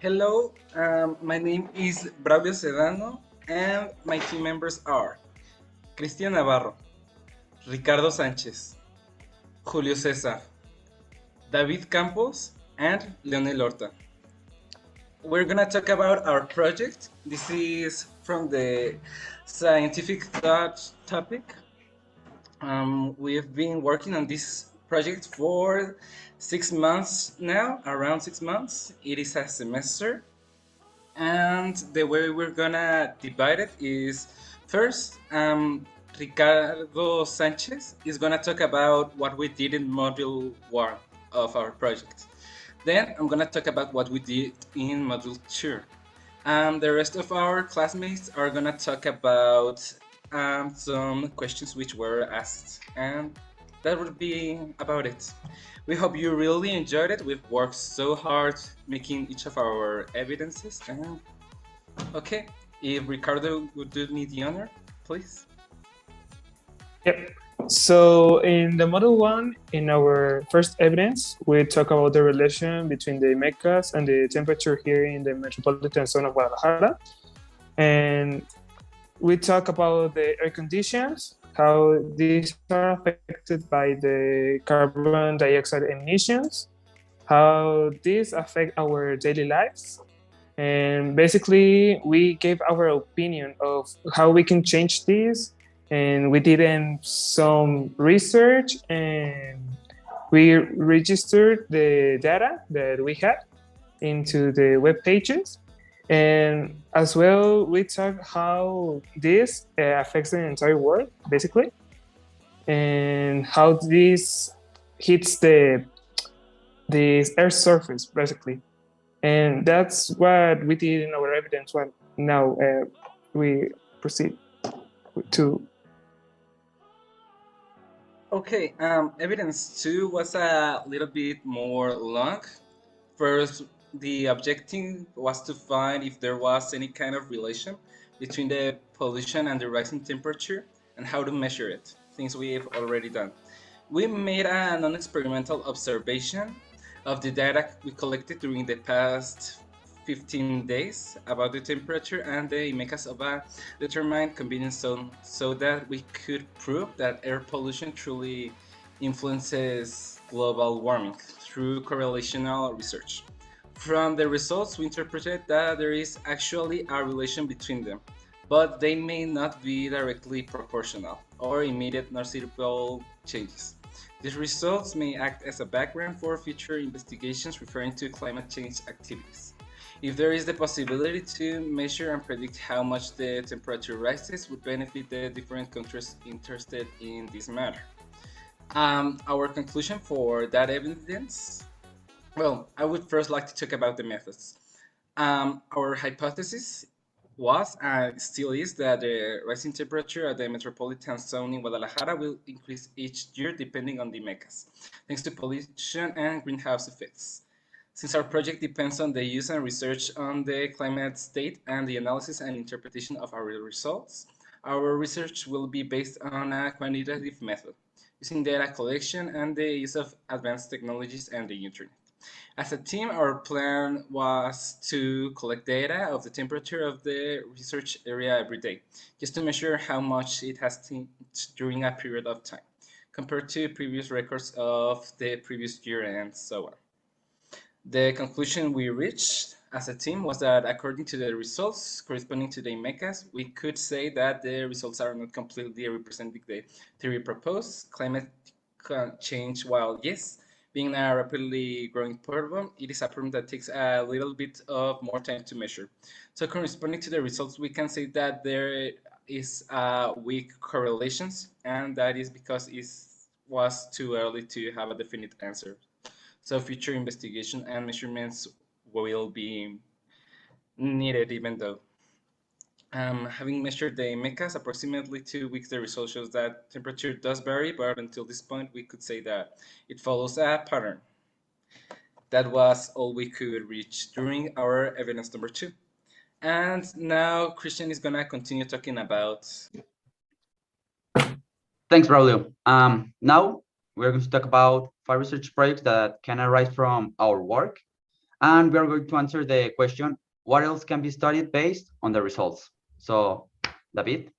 Hello, my name is Braulio Sedano, and my team members are Cristian Navarro, Ricardo Sánchez, Julio César, David Campos, and Leonel Horta. We're gonna talk about our project. This is from the scientific thought topic. We've been working on this project for 6 months now, around 6 months. It is a semester. And the way we're gonna divide it is first, Ricardo Sanchez is gonna talk about what we did in module 1 of our project. Then I'm gonna talk about what we did in module 2. The rest of our classmates are gonna talk about some questions which were asked, and that would be about it. We hope you really enjoyed it. We've worked so hard making each of our evidences, and okay, if Ricardo would do me the honor, please. Yep. So in the model 1, in our first evidence, we talk about the relation between the mechas and the temperature here in the metropolitan zone of Guadalajara. And we talk about the air conditions, how these are affected by the carbon dioxide emissions, how these affect our daily lives. And basically, we gave our opinion of how we can change this, and we did some research, and we registered the data that we had into the web pages. And as well, we talk how this affects the entire world, basically, and how this hits the Earth's surface, basically. And that's what we did in our evidence one. Now we proceed to. Okay, evidence 2 was a little bit more long. First, the objective was to find if there was any kind of relation between the pollution and the rising temperature and how to measure it, things we've already done. We made a non-experimental observation of the data we collected during the past 15 days about the temperature and the mechas of a determined convenience zone so that we could prove that air pollution truly influences global warming through correlational research. From the results, we interpreted that there is actually a relation between them, but they may not be directly proportional or immediate noticeable changes. These results may act as a background for future investigations referring to climate change activities. If there is the possibility to measure and predict how much the temperature rises would benefit the different countries interested in this matter. Our conclusion for that evidence, well, I would first like to talk about the methods. Our hypothesis was and still is that the rising temperature at the metropolitan zone in Guadalajara will increase each year depending on the mechas, thanks to pollution and greenhouse effects. Since our project depends on the use and research on the climate state and the analysis and interpretation of our results, our research will be based on a quantitative method, using data collection and the use of advanced technologies and the internet. As a team, our plan was to collect data of the temperature of the research area every day, just to measure how much it has changed during a period of time, compared to previous records of the previous year and so on. The conclusion we reached as a team was that according to the results corresponding to the mechas, we could say that the results are not completely representing the theory proposed. Climate change, while yes, being a rapidly growing problem, it is a problem that takes a little bit of more time to measure. So corresponding to the results, we can say that there is weak correlations, and that is because it was too early to have a definite answer. So future investigation and measurements will be needed even though. Having measured the mechas approximately 2 weeks, the result shows that temperature does vary, but until this point we could say that it follows a pattern. That was all we could reach during our evidence number 2. And now Christian is gonna continue talking about. Thanks, Braulio. Now we're going to talk about 5 research projects that can arise from our work. And we are going to answer the question, what else can be studied based on the results? So, David?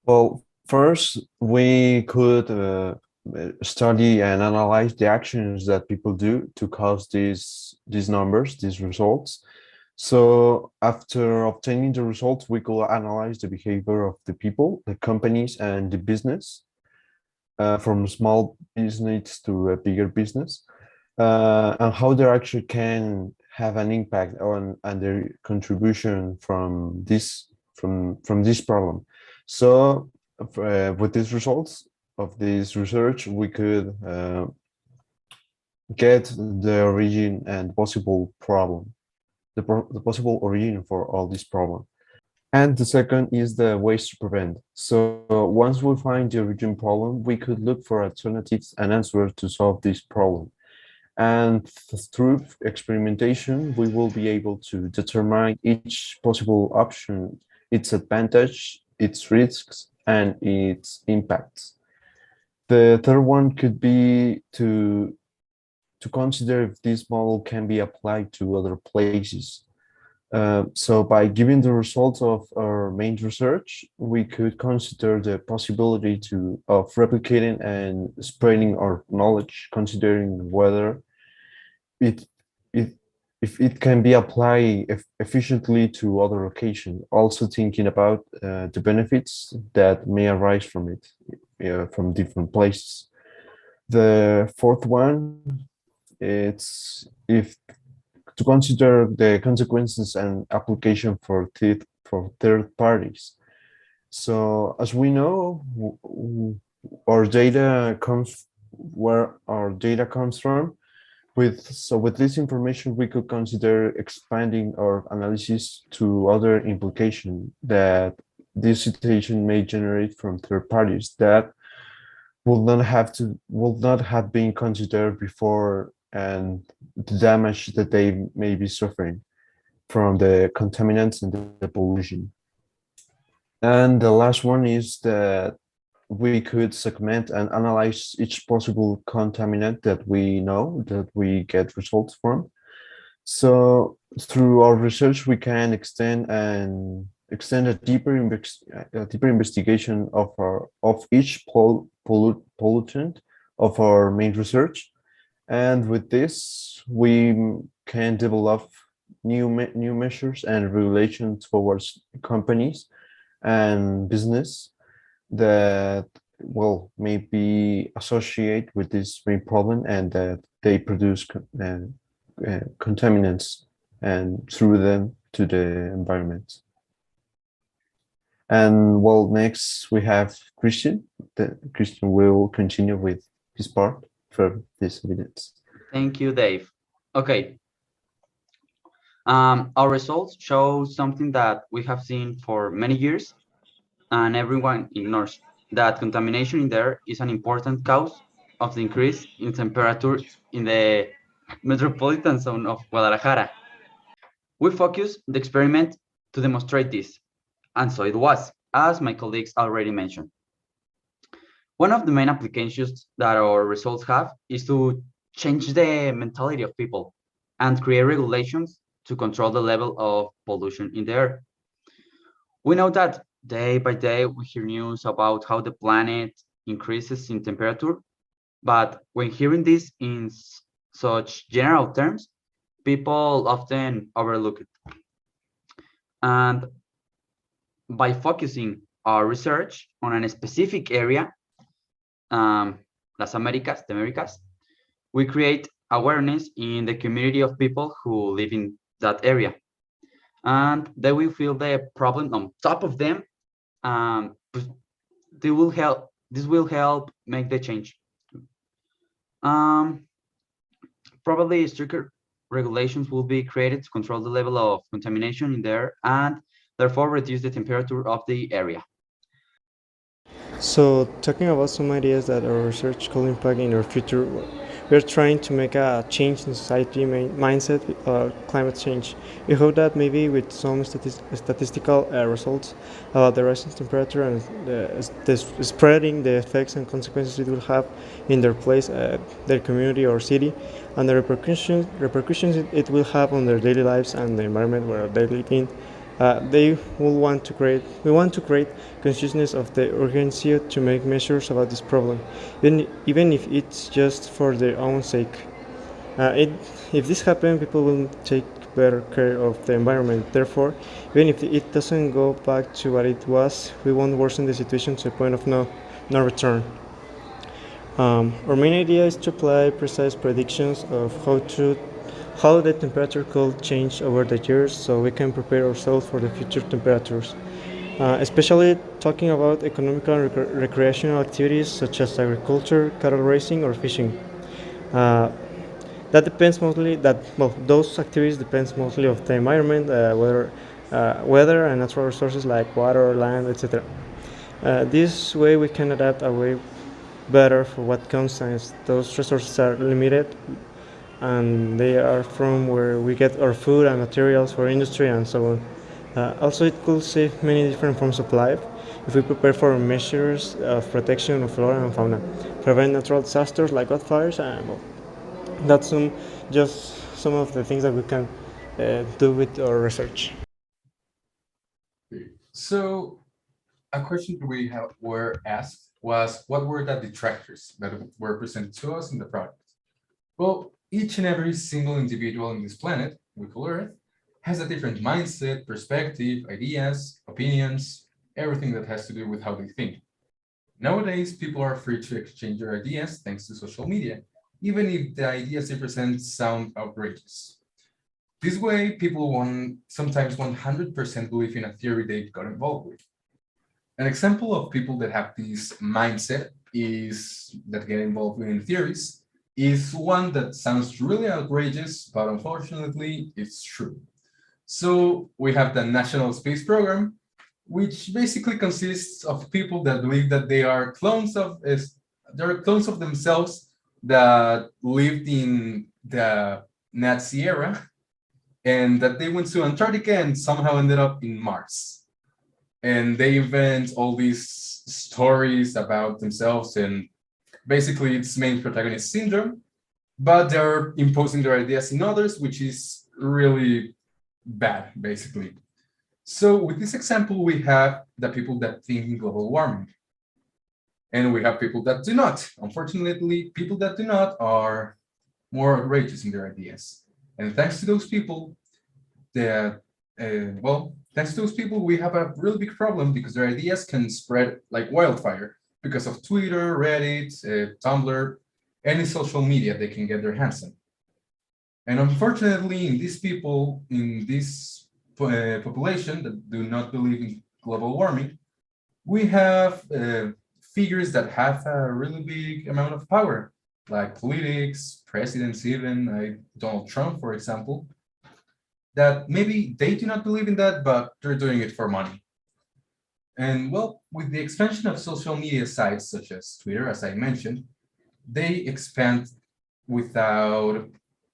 Well, first, we could study and analyze the actions that people do to cause these numbers, these results. So after obtaining the results, we could analyze the behavior of the people, the companies, and the business, from small business to a bigger business, and how their action can have an impact on their contribution from this problem. So with these results of this research, we could get the origin and possible problem, the possible origin for all this problem. And the second is the ways to prevent. So once we find the origin problem, we could look for alternatives and answers to solve this problem. And through experimentation, we will be able to determine each possible option, its advantage, its risks, and its impacts. The third one could be to consider if this model can be applied to other places. So by giving the results of our main research, we could consider the possibility of replicating and spreading our knowledge, considering whether it, it if it can be applied efficiently to other locations, also thinking about the benefits that may arise from it, from different places. The fourth one, it's if to consider the consequences and application for third parties. So as we know, our data comes where our data comes from. With this information, we could consider expanding our analysis to other implications that this situation may generate from third parties that will not have been considered before, and the damage that they may be suffering from the contaminants and the pollution. And the last one is that we could segment and analyze each possible contaminant that we know, that we get results from. So through our research, we can extend a deeper investigation of each pollutant of our main research. And with this, we can develop new measures and regulations towards companies and business that may be associated with this main problem, and that they produce contaminants and through them to the environment. And next we have Christian. Christian will continue with his part for this evidence. Thank you, Dave. Okay. Our results show something that we have seen for many years and everyone ignores, that contamination in the air is an important cause of the increase in temperature in the metropolitan zone of Guadalajara. We focused the experiment to demonstrate this, and so it was, as my colleagues already mentioned. One of the main applications that our results have is to change the mentality of people and create regulations to control the level of pollution in the air. We know that day by day we hear news about how the planet increases in temperature, but when hearing this in such general terms, people often overlook it. And by focusing our research on a specific area, the Americas, we create awareness in the community of people who live in that area. And they will feel the problem on top of them. This will help make the change. Probably stricter regulations will be created to control the level of contamination in the air and therefore reduce the temperature of the area. So, talking about some ideas that our research could impact in our future, We are trying to make a change in society mindset climate change. We hope that maybe with some statistical results about the rising temperature and the spreading the effects and consequences it will have in their place, their community or city, and the repercussions it will have on their daily lives and the environment where they live in. They will want to create. We want to create consciousness of the urgency to make measures about this problem, even if it's just for their own sake. If this happens, people will take better care of the environment. Therefore, even if it doesn't go back to what it was, we won't worsen the situation to a point of no return. Our main idea is to apply precise predictions of how the temperature could change over the years so we can prepare ourselves for the future temperatures. Especially talking about economical and recreational activities such as agriculture, cattle raising, or fishing. Uh, that depends mostly that well those activities depends mostly of the environment, weather and natural resources like water, land, etc. This way we can adapt our way better for what comes since those resources are limited and they are from where we get our food and materials for industry and so on. Also, it could save many different forms of life if we prepare for measures of protection of flora and fauna, prevent natural disasters like wildfires, and well, that's just some of the things that we can do with our research. So a question we were asked was, what were the detractors that were presented to us in the project? Well, each and every single individual on this planet, we call Earth, has a different mindset, perspective, ideas, opinions, everything that has to do with how they think. Nowadays, people are free to exchange their ideas thanks to social media, even if the ideas they present sound outrageous. This way, people sometimes 100% believe in a theory they got involved with. An example of people that have this mindset is that get involved in theories is one that sounds really outrageous, but unfortunately, it's true. So we have the National Space Program, which basically consists of people that believe that they're clones of themselves that lived in the Nazi era and that they went to Antarctica and somehow ended up in Mars. And they invent all these stories about themselves, and basically it's main protagonist syndrome, but they're imposing their ideas in others, which is really bad, basically. So with this example, we have the people that think in global warming, and we have people that do not. Unfortunately, people that do not are more outrageous in their ideas. And thanks to those people, thanks to those people, we have a really big problem because their ideas can spread like wildfire because of Twitter, Reddit, Tumblr, any social media they can get their hands on. And unfortunately, in this population that do not believe in global warming, we have figures that have a really big amount of power, like politics, presidents, even like Donald Trump, for example, that maybe they do not believe in that, but they're doing it for money. And well, with the expansion of social media sites such as Twitter, as I mentioned, they expand without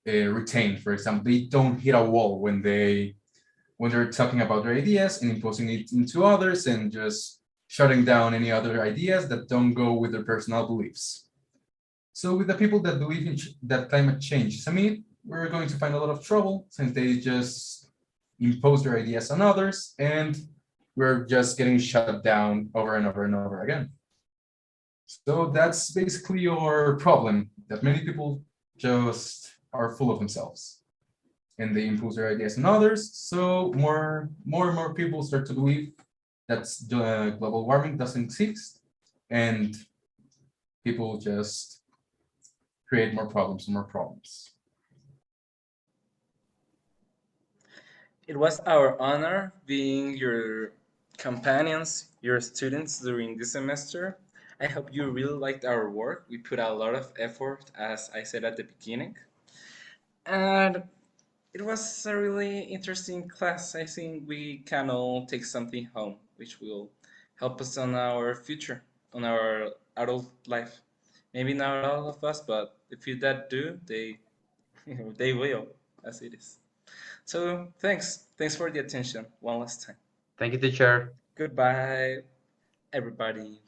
retain. For example, they don't hit a wall when they're talking about their ideas and imposing it into others and just shutting down any other ideas that don't go with their personal beliefs. So with the people that believe that climate change is a myth, we're going to find a lot of trouble since they just impose their ideas on others and we're just getting shut down over and over and over again. So that's basically your problem, that many people just are full of themselves and they impose their ideas on others. So more and more people start to believe that global warming doesn't exist, and people just create more problems and more problems. It was our honor being your companions, your students during this semester. I hope you really liked our work. We put a lot of effort, as I said at the beginning. And it was a really interesting class. I think we can all take something home, which will help us on our future, on our adult life. Maybe not all of us, but if you that do, they they will, as it is. So thanks for the attention one last time. Thank you, teacher. Goodbye, everybody.